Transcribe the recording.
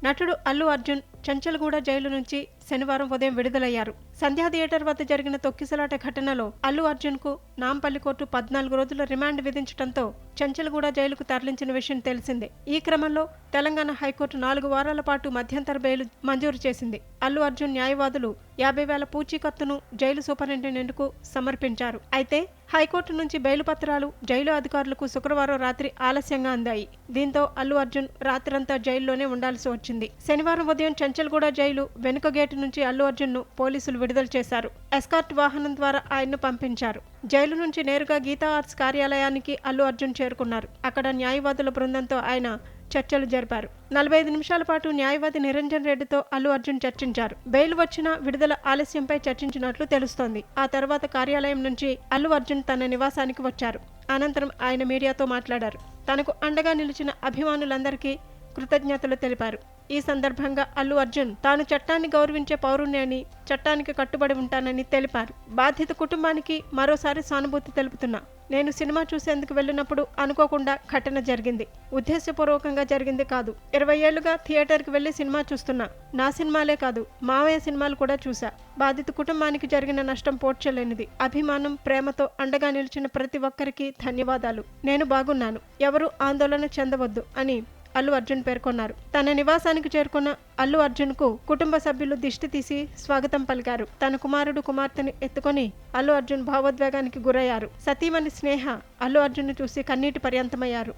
నటుడు అల్లు అర్జున్ చంచల్గూడ జైలు నుంచి శనివారం ఉదయం విడుదలయ్యారు. సంధ్యా థియేటర్ వద్ద జరిగిన తొక్కిసలాట ఘటనలో అల్లు అర్జున్ కు నాంపల్లి కోర్టు 14 రోజుల రిమాండ్ విధించడంతో చంచల్గూడ జైలుకు తరలించిన విషయం తెలిసిందే. ఈ క్రమంలో తెలంగాణ హైకోర్టు 4 వారాల పాటు మధ్యంతర బెయిల్ మంజూరు చేసింది. అల్లు అర్జున్ న్యాయవాదులు 50,000 పూచీకత్తును జైలు సూపరింటెండెంట్కు సమర్పించారు. అయితే హైకోర్టు నుంచి బెయిలు పత్రాలు జైలు అధికారులకు శుక్రవారం రాత్రి ఆలస్యంగా అందాయి. దీంతో అల్లు అర్జున్ రాత్రంతా జైల్లోనే ఉండాల్సి వచ్చింది. శనివారం ఉదయం చంచల్గూడ జైలు వెనుక గేటు నుంచి అల్లు అర్జున్ ను పోలీసులు విడుదల చేశారు. ఎస్కార్ట్ వాహనం ద్వారా ఆయన్ను పంపించారు. జైలు నుంచి నేరుగా గీతా ఆర్ట్స్ కార్యాలయానికి అల్లు అర్జున్ చేరుకున్నారు. అక్కడ న్యాయవాదుల బృందంతో ఆయన చర్చలు జరిపారు. 45 నిమిషాల పాటు న్యాయవాది నిరంజన్ రెడ్డితో అల్లు అర్జున్ చర్చించారు. బెయిల్ వచ్చిన విడుదల ఆలస్యంపై చర్చించినట్లు తెలుస్తోంది. ఆ తర్వాత కార్యాలయం నుంచి అల్లు అర్జున్ తన నివాసానికి వచ్చారు. అనంతరం ఆయన మీడియాతో మాట్లాడారు. తనకు అండగా నిలిచిన అభిమానులందరికీ కృతజ్ఞతలు తెలిపారు. ఈ సందర్భంగా అల్లు అర్జున్ తాను చట్టాన్ని గౌరవించే పౌరుణ్ణి అని, చట్టానికి కట్టుబడి ఉంటానని తెలిపారు. బాధిత కుటుంబానికి మరోసారి సానుభూతి తెలుపుతున్నా. నేను సినిమా చూసేందుకు వెళ్ళినప్పుడు అనుకోకుండా ఘటన జరిగింది. ఉద్దేశపూర్వకంగా జరిగింది కాదు. 20 ఏళ్లుగా థియేటర్కి వెళ్లి సినిమా చూస్తున్నా. నా సినిమాలే కాదు, మావయ్య సినిమాలు కూడా చూసా. బాధిత కుటుంబానికి జరిగిన నష్టం పోడ్చలేనిది. అభిమానం, ప్రేమతో అండగా నిలిచిన ప్రతి ఒక్కరికి ధన్యవాదాలు. నేను బాగున్నాను. ఎవరూ ఆందోళన చెందవద్దు అని అల్లు అర్జున్ పేర్కొన్నారు. తన నివాసానికి చేరుకున్న అల్లు అర్జున్ కు కుటుంబ సభ్యులు దిష్టి తీసి స్వాగతం పలికారు. తన కుమారుడు, కుమార్తెని ఎత్తుకొని అల్లు అర్జున్ భావోద్వేగానికి గురయ్యారు. సతీమణి స్నేహ అల్లు అర్జున్ చూసి కన్నీటి పర్యంతమయ్యారు.